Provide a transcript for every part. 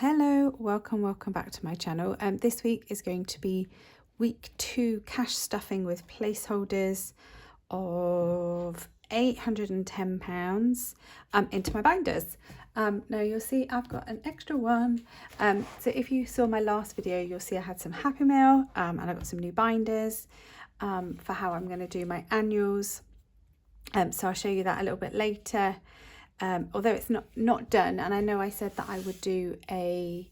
Hello, welcome back to my channel. This week is going to be week 2 cash stuffing with placeholders of £810 into my binders. Now you'll see I've got an extra one. So if you saw my last video, you'll see I had some Happy Mail and I got some new binders for how I'm going to do my annuals. So I'll show you that a little bit later. Although it's not done, and I know I said that I would do a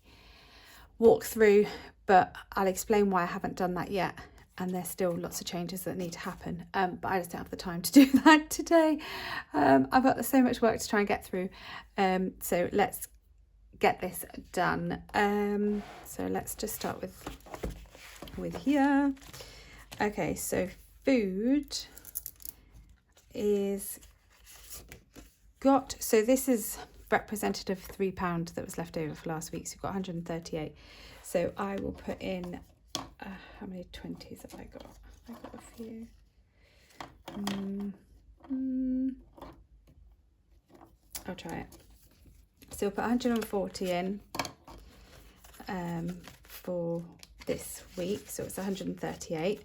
walkthrough, but I'll explain why I haven't done that yet, and there's still lots of changes that need to happen, but I just don't have the time to do that today. I've got so much work to try and get through, so let's get this done. So let's just start with here. Okay, so food is so this is representative of £3 that was left over for last week, so you've got 138. So I will put in how many 20s have I got? I've got a few. I'll try it. So we'll put 140 in for this week, so it's 138.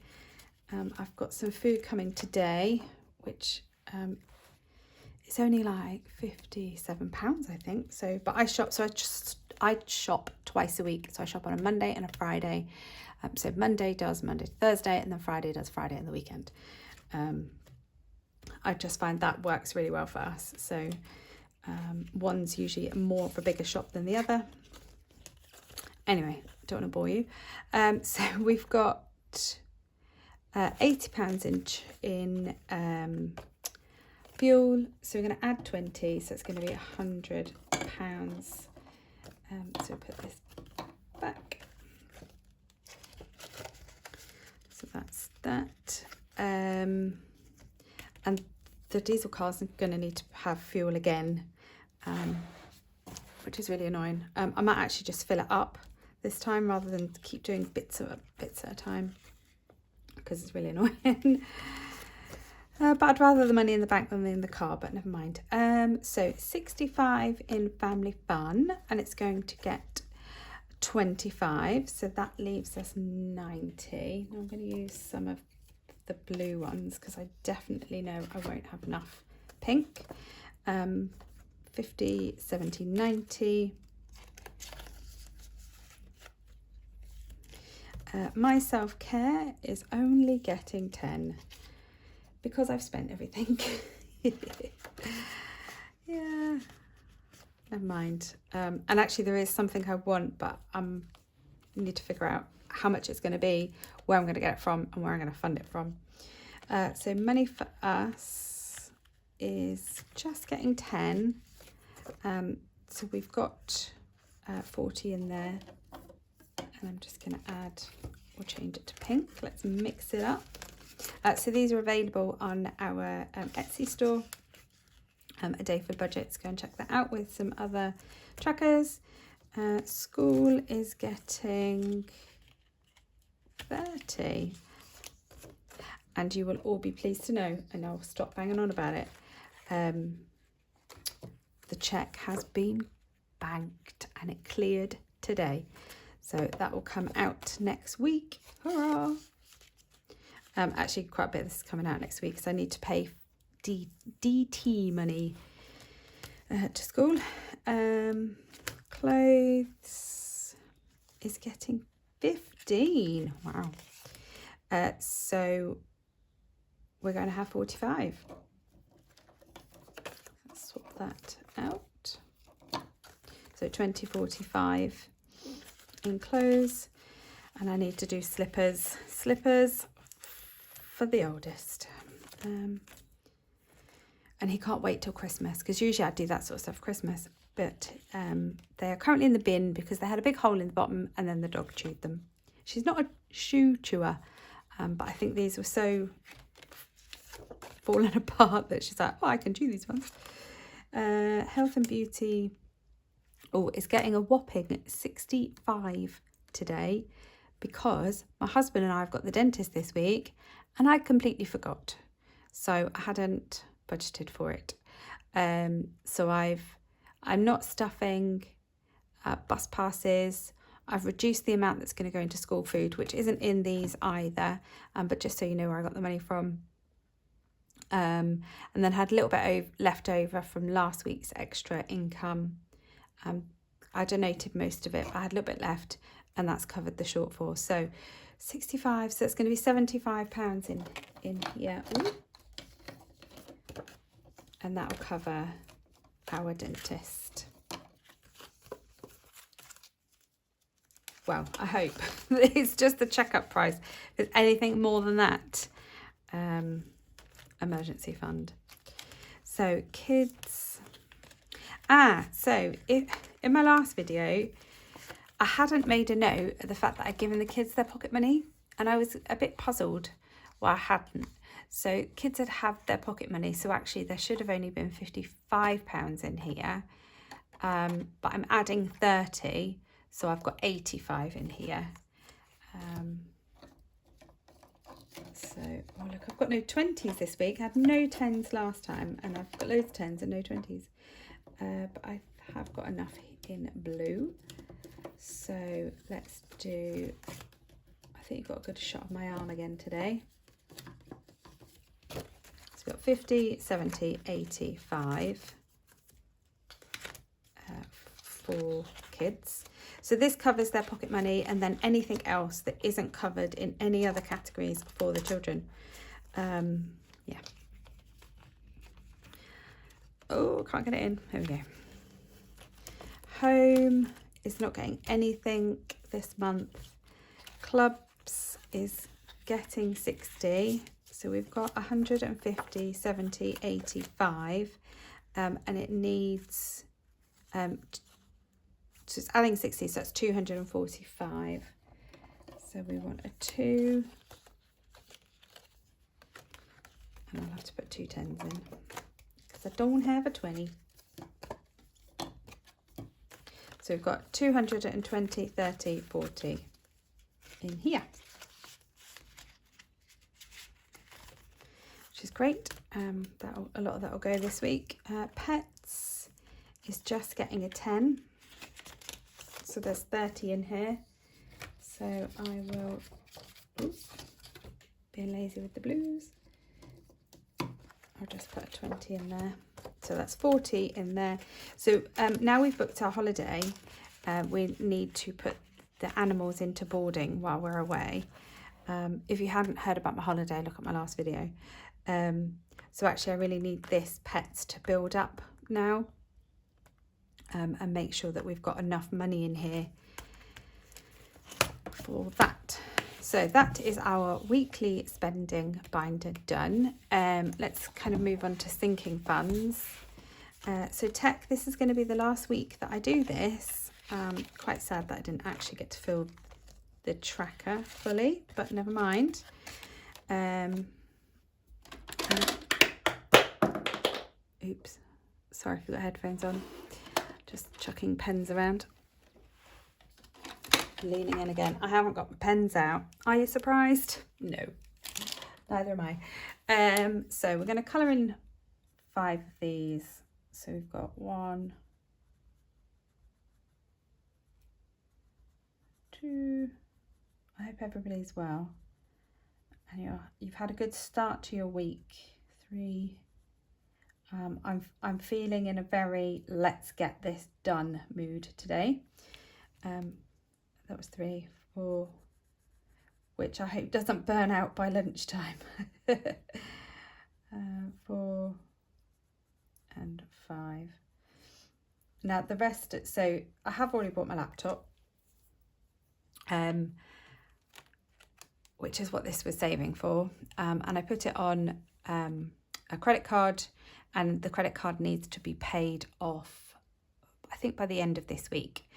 I've got some food coming today, which it's only like £57, I think. So, but I shop twice a week. So I shop on a Monday and a Friday. So Monday does Monday to Thursday, and then Friday does Friday and the weekend. I just find that works really well for us. So one's usually more of a bigger shop than the other. Anyway, don't want to bore you. So we've got £80 in fuel, so we're going to add 20, so it's going to be £100. So put this back. So that's that. And the diesel car's going to need to have fuel again, which is really annoying. I might actually just fill it up this time rather than keep doing bits at a time, because it's really annoying. But I'd rather the money in the bank than in the car, but never mind. So 65 in family fun, and it's going to get 25, so that leaves us 90. Now I'm going to use some of the blue ones because I definitely know I won't have enough pink. 50, 70, 90. My self-care is only getting 10. Because I've spent everything. Yeah, never mind. And actually there is something I want, but I need to figure out how much it's going to be, where I'm going to get it from, and where I'm going to fund it from. So money for us is just getting 10. So we've got 40 in there, and I'm just going to add or change it to pink. Let's mix it up. So these are available on our Etsy store, A Day Full of Budgets. Go and check that out with some other trackers. School is getting 30, and you will all be pleased to know, and I'll stop banging on about it, the check has been banked and it cleared today, so that will come out next week. Hurrah! Actually, quite a bit of this is coming out next week because I need to pay DT money to school. Clothes is getting 15. Wow. So we're going to have 45. Let's swap that out. So 20, 45 in clothes. And I need to do slippers. Slippers for the oldest, and he can't wait till Christmas, because usually I do that sort of stuff for Christmas, but they are currently in the bin because they had a big hole in the bottom and then the dog chewed them. She's not a shoe chewer, but I think these were so fallen apart that she's like, oh, I can chew these ones. Health and beauty is getting a whopping 65 today, because my husband and I have got the dentist this week and I completely forgot, so I hadn't budgeted for it. So I'm not stuffing bus passes. I've reduced the amount that's going to go into school food, which isn't in these either, but just so you know where I got the money from. And then had a little bit left over from last week's extra income. I donated most of it, but I had a little bit left, and that's covered the shortfall. So 65, so it's going to be £75 in here. Ooh. And that will cover our dentist. Well, I hope. It's just the checkup price. If there's anything more than that, emergency fund. So kids. So in my last video, I hadn't made a note of the fact that I'd given the kids their pocket money, and I was a bit puzzled why I hadn't. So kids had had their pocket money, so actually there should have only been £55 in here, but I'm adding 30, so I've got 85 in here. So, oh look, I've got no 20s this week. I had no 10s last time, and I've got loads of 10s and no 20s. But I have got enough in blue. So let's do, I think you've got a good shot of my arm again today. So we've got 50, 70, 85 for kids. So this covers their pocket money, and then anything else that isn't covered in any other categories for the children. Yeah. Oh, can't get it in. There we go. Home is not getting anything this month. Clubs is getting 60. So we've got 150, 70, 85. And it needs, so it's adding 60, so that's 245. So we want a 2. And I'll have to put 2 10s in, because I don't have a 20. So we've got 220, 30, 40 in here, which is great. A lot of that will go this week. Pets is just getting a 10. So there's 30 in here. So I will, oops, being lazy with the blues. I'll just put a 20 in there. So that's 40 in there. So now we've booked our holiday, we need to put the animals into boarding while we're away. If you hadn't heard about my holiday, look at my last video. So actually I really need this pets to build up now, and make sure that we've got enough money in here for that. So that is our weekly spending binder done. Let's kind of move on to sinking funds. So tech, this is going to be the last week that I do this. Quite sad that I didn't actually get to fill the tracker fully, but never mind. Oops, sorry if you've got headphones on. Just chucking pens around. Leaning in again. I haven't got my pens out. Are you surprised? No, neither am I. So we're going to colour in 5 of these. So we've got 1, 2. I hope everybody's well, and you've had a good start to your week. 3. I'm feeling in a very let's get this done mood today. That was 3, 4, which I hope doesn't burn out by lunchtime. 4 and 5. Now the rest, so I have already bought my laptop, which is what this was saving for, and I put it on a credit card, and the credit card needs to be paid off, I think, by the end of this week.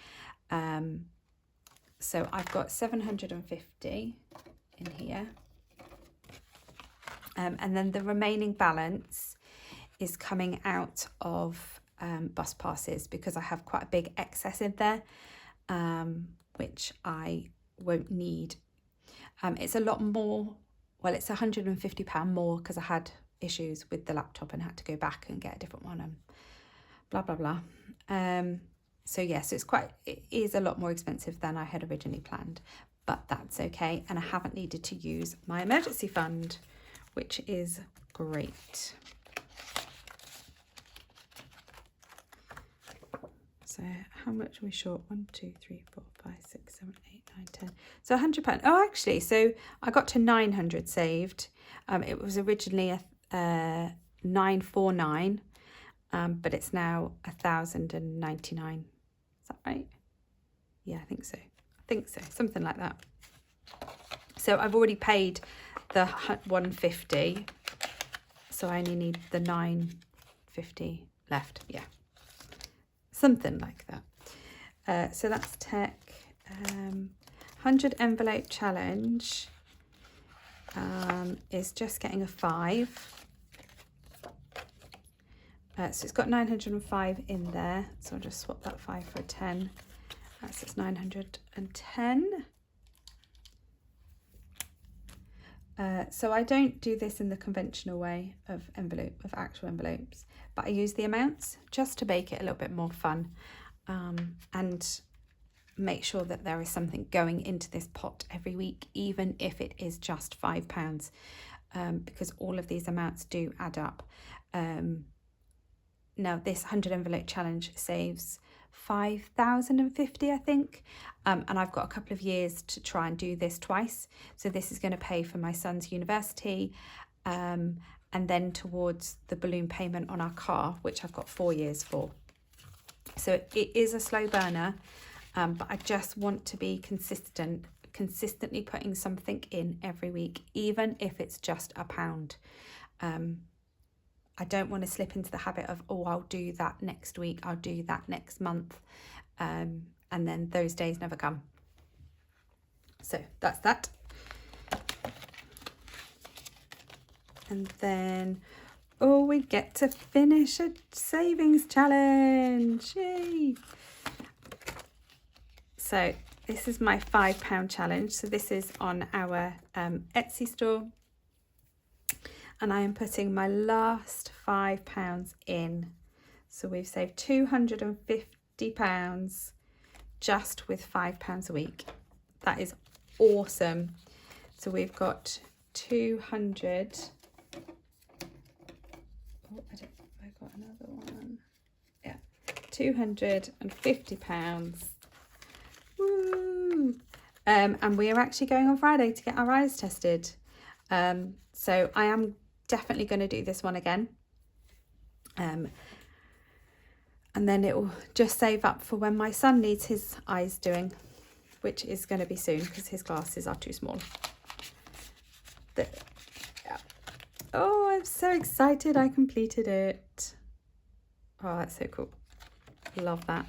So I've got 750 in here, and then the remaining balance is coming out of bus passes, because I have quite a big excess in there, which I won't need. It's a lot more, well, it's £150 more, because I had issues with the laptop and had to go back and get a different one, and blah blah blah. So yes, it is a lot more expensive than I had originally planned, but that's okay. And I haven't needed to use my emergency fund, which is great. So how much are we short? 1, 2, 3, 4, 5, 6, 7, 8, 9, 10. So £100. Oh, actually, so I got to 900 saved. It was originally a 949, but it's now 1,099. Is that right? Yeah, I think so. Something like that. So I've already paid the 150, so I only need the 950 left. Yeah. Something like that. So that's tech. 100 envelope challenge is just getting a 5. So it's got 905 in there. So I'll just swap that 5 for a 10. So it's 910. So I don't do this in the conventional way of actual envelopes, but I use the amounts just to make it a little bit more fun, and make sure that there is something going into this pot every week, even if it is just £5, because all of these amounts do add up. Now this 100 envelope challenge saves 5,050, I think, and I've got a couple of years to try and do this twice. So this is going to pay for my son's university, and then towards the balloon payment on our car, which I've got 4 years for. So it is a slow burner, but I just want to be consistently putting something in every week, even if it's just £1. I don't want to slip into the habit of, oh, I'll do that next week, I'll do that next month, and then those days never come. So that's that. And then, oh, we get to finish a savings challenge. Yay! So this is my £5 challenge. So this is on our Etsy store. And I am putting my last £5 in. So we've saved £250 just with £5 a week. That is awesome. So we've got 200. Oh, I got another one. Yeah, £250. Woo! And we are actually going on Friday to get our eyes tested. So I am definitely going to do this one again, and then it will just save up for when my son needs his eyes doing, which is going to be soon because his glasses are too small. Yeah. Oh, I'm so excited I completed it. Oh, that's so cool. Love that.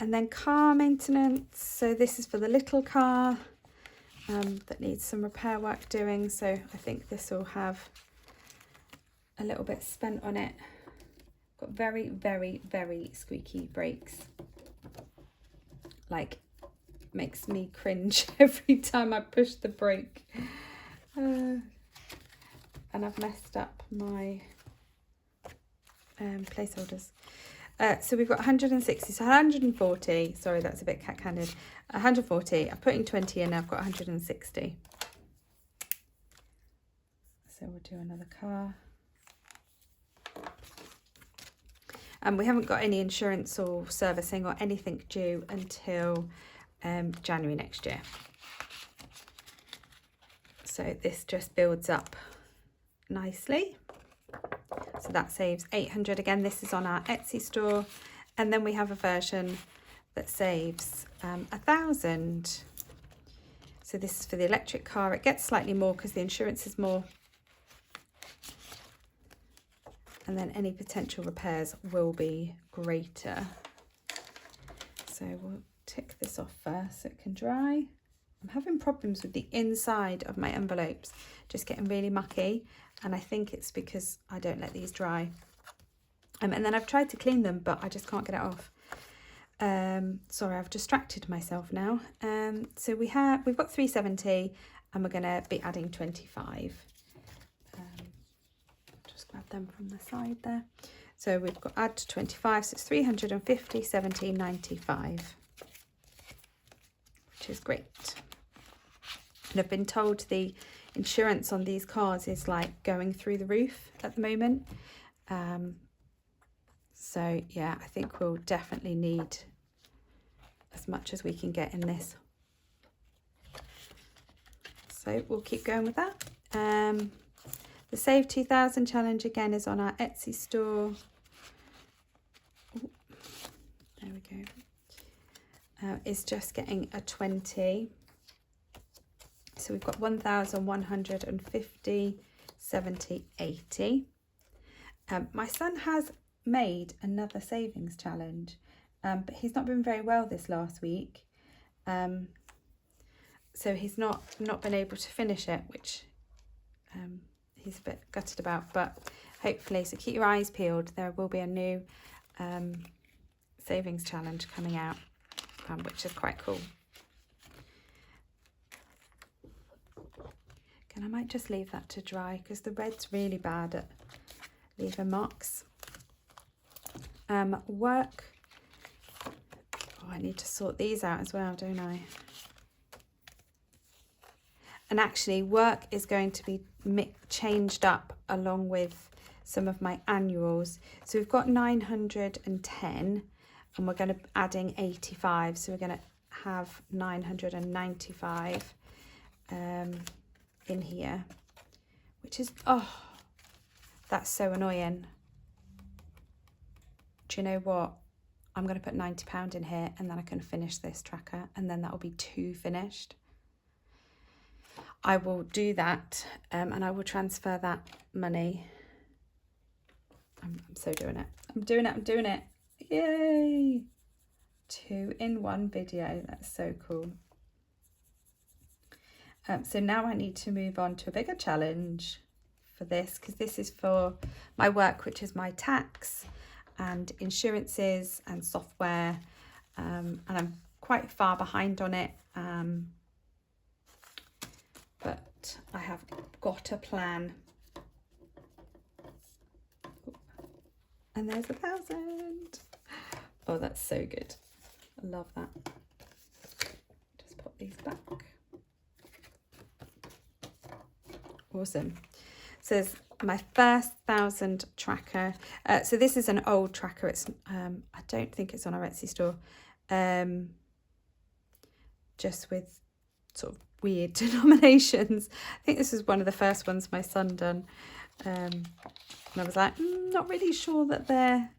And then car maintenance. So this is for the little car that needs some repair work doing. So I think this will have a little bit spent on it. Got very, very, very squeaky brakes. Like, makes me cringe every time I push the brake. And I've messed up my placeholders. So we've got 160, so 140, sorry, that's a bit cat-handed, 140, I've put in 20 and I've got 160. So we'll do another car. And we haven't got any insurance or servicing or anything due until January next year. So this just builds up nicely. So that saves 800. Again, this is on our Etsy store. And then we have a version that saves 1,000. So this is for the electric car. It gets slightly more because the insurance is more. And then any potential repairs will be greater. So we'll tick this off first so it can dry. I'm having problems with the inside of my envelopes, just getting really mucky. And I think it's because I don't let these dry. And then I've tried to clean them, but I just can't get it off. Sorry, I've distracted myself now. So we've got 370 and we're going to be adding 25. Just grab grab them from the side there. So we've got add to 25, so it's 350, 17, 95, which is great. And I've been told the insurance on these cars is like going through the roof at the moment. So yeah, I think we'll definitely need as much as we can get in this. So we'll keep going with that. The Save 2000 challenge again is on our Etsy store. Ooh, there we go. It's just getting a 20. So we've got 1,150, 70, 80. My son has made another savings challenge, but he's not been very well this last week. So he's not been able to finish it, which he's a bit gutted about, but hopefully, so keep your eyes peeled. There will be a new savings challenge coming out, which is quite cool. And I might just leave that to dry because the red's really bad at leaving marks. Work. Oh, I need to sort these out as well, don't I? And actually, work is going to be changed up along with some of my annuals. So we've got 910 and we're going to adding 85. So we're going to have 995 in here, which is, oh, that's so annoying. Do you know what? I'm going to put £90 in here and then I can finish this tracker and then that will be 2 finished. I will do that and I will transfer that money. I'm so doing it. I'm doing it. Yay! 2 in 1 video. That's so cool. So now I need to move on to a bigger challenge for this because this is for my work, which is my tax and insurances and software. And I'm quite far behind on it. But I have got a plan. And there's 1,000. Oh, that's so good. I love that. Just pop these back. Awesome. So there's my first 1,000 tracker. So this is an old tracker. It's I don't think it's on our Etsy store. Just with sort of weird denominations. I think this is one of the first ones my son done. And I was like, not really sure that they're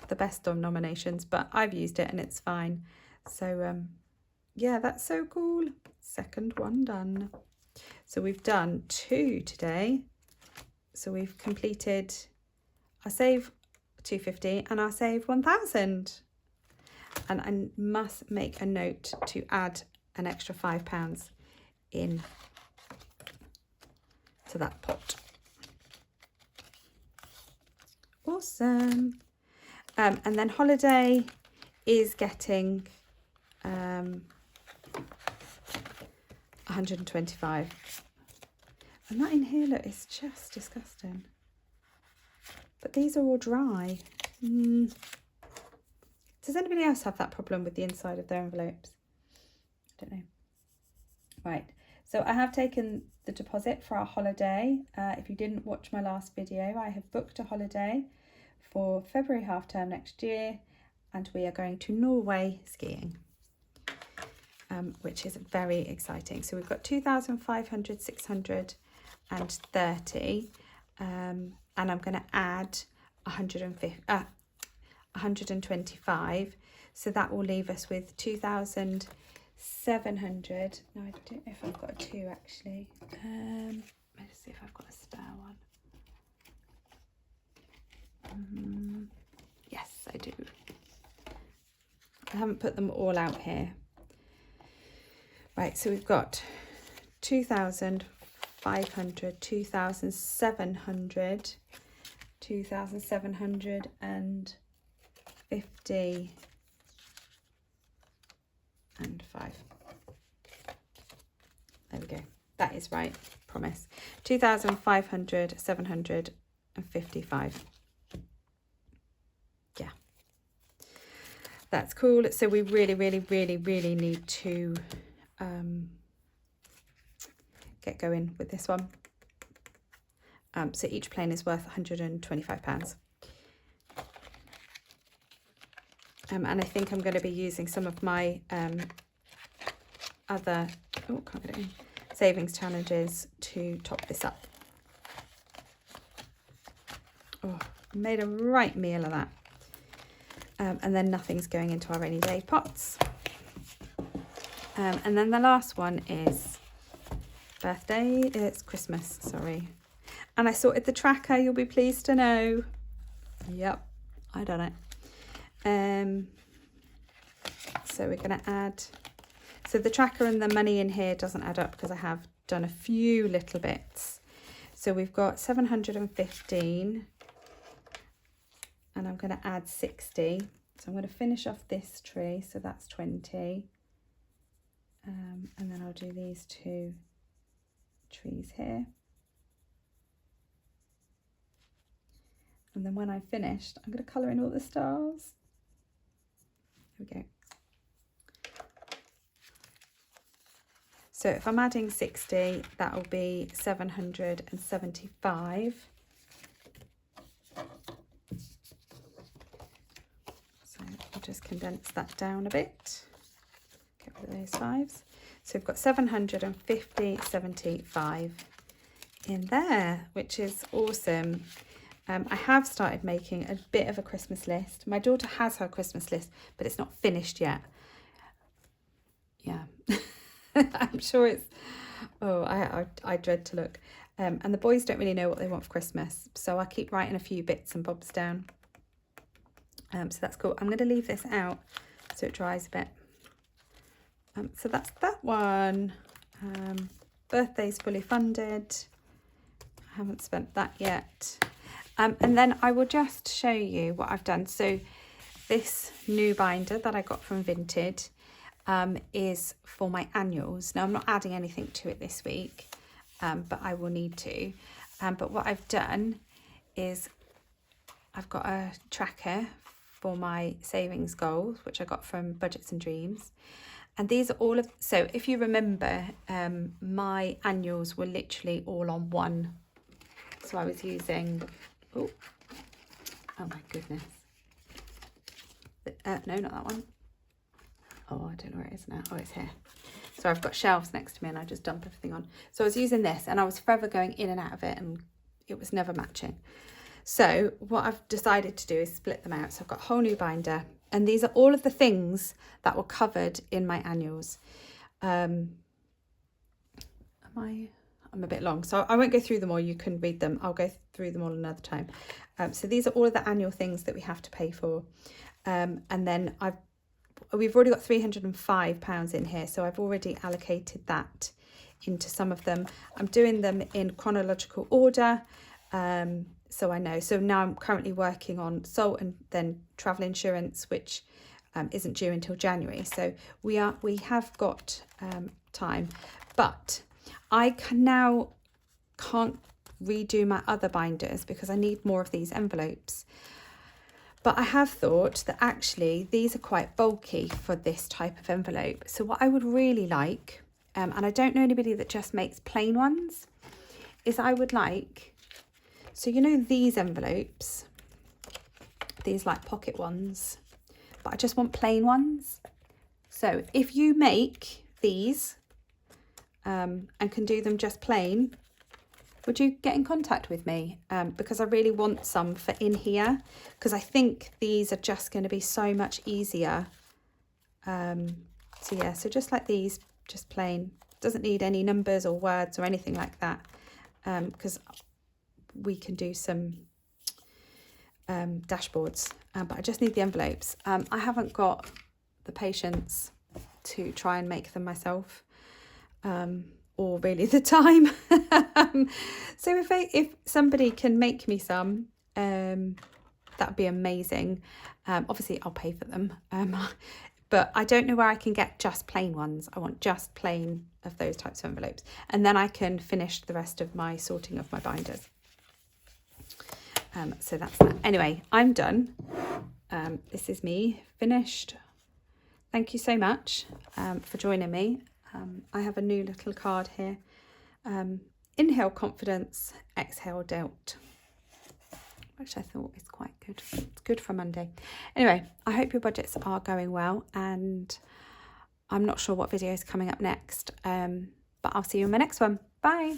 the best denominations, but I've used it and it's fine. So yeah, that's so cool. Second one done. So we've done 2 today. So we've completed our save 250 and our save 1,000. And I must make a note to add an extra £5 in to that pot. Awesome. And then holiday is getting 125. And that in here, look, it's just disgusting. But these are all dry. Does anybody else have that problem with the inside of their envelopes? I don't know. Right, so I have taken the deposit for our holiday. If you didn't watch my last video, I have booked a holiday for February half term next year, and we are going to Norway skiing, which is very exciting. So we've got 2,500, 630, and I'm going to add 125. So that will leave us with 2,700. No, I don't know if I've got a 2 actually. Let's see if I've got a spare one. Yes, I do. I haven't put them all out here. Right, so we've got 2,500, 2,700, 2,750 and 5. There we go. That is right, promise. 2,500, 700 £755. Yeah, that's cool. So we really need to get going with this one. So each plane is worth £125. And I think I'm going to be using some of my other savings challenges to top this up. Oh, made a right meal of that. And then nothing's going into our rainy day pots. And then the last one is birthday. It's Christmas, sorry. And I sorted the tracker, you'll be pleased to know. Yep, I done it. So we're going to add, so the tracker and the money in here doesn't add up because I have done a few little bits. So we've got 715 and I'm going to add 60. So I'm going to finish off this tree, so that's 20. And then I'll do these 2 trees here. And then when I've finished, I'm going to colour in all the stars. There we go. So if I'm adding 60, that will be 775. So I'll just condense that down a bit. Get rid of those 5s. So we've got 750.75 in there, which is awesome. I have started making a bit of a Christmas list. My daughter has her Christmas list, but it's not finished yet. Yeah, I'm sure it's, I dread to look. And the boys don't really know what they want for Christmas, so I keep writing a few bits and bobs down. So that's cool. I'm going to leave this out so it dries a bit. So that's that one. Birthday's fully funded. I haven't spent that yet. And then I will just show you what I've done. So this new binder that I got from Vinted is for my annuals. Now I'm not adding anything to it this week, but I will need to. But what I've done is I've got a tracker for my savings goals, which I got from Budgets and Dreams. And these are all of, so if you remember, my annuals were literally all on one. So I was using, oh my goodness. No, not that one. Oh, I don't know where it is now. Oh, it's here. So I've got shelves next to me and I just dump everything on. So I was using this and I was forever going in and out of it and it was never matching. So what I've decided to do is split them out. So I've got a whole new binder. And these are all of the things that were covered in my annuals. I'm a bit long, so I won't go through them all. You can read them. I'll go through them all another time. So these are all of the annual things that we have to pay for. And then we've already got £305 in here. So I've already allocated that into some of them. I'm doing them in chronological order. So I know. So now I'm currently working on salt and then travel insurance, which isn't due until January. So we have got time, but I can't redo my other binders because I need more of these envelopes. But I have thought that actually these are quite bulky for this type of envelope. So what I would really like, and I don't know anybody that just makes plain ones, is I would like, so you know these envelopes, these like pocket ones, but I just want plain ones. So if you make these and can do them just plain, would you get in contact with me? Because I really want some for in here, because I think these are just going to be so much easier. So yeah, so just like these, just plain, doesn't need any numbers or words or anything like that, because we can do some dashboards, but I just need the envelopes. I haven't got the patience to try and make them myself, or really the time. So if somebody can make me some, that'd be amazing. Obviously I'll pay for them, but I don't know where I can get just plain ones. I want just plain of those types of envelopes, and then I can finish the rest of my sorting of my binders. So that's that. Anyway, I'm done. This is me finished. Thank you so much for joining me. I have a new little card here. Inhale confidence, exhale doubt, which I thought is quite good. It's good for Monday. Anyway, I hope your budgets are going well, and I'm not sure what video is coming up next, but I'll see you in my next one. Bye.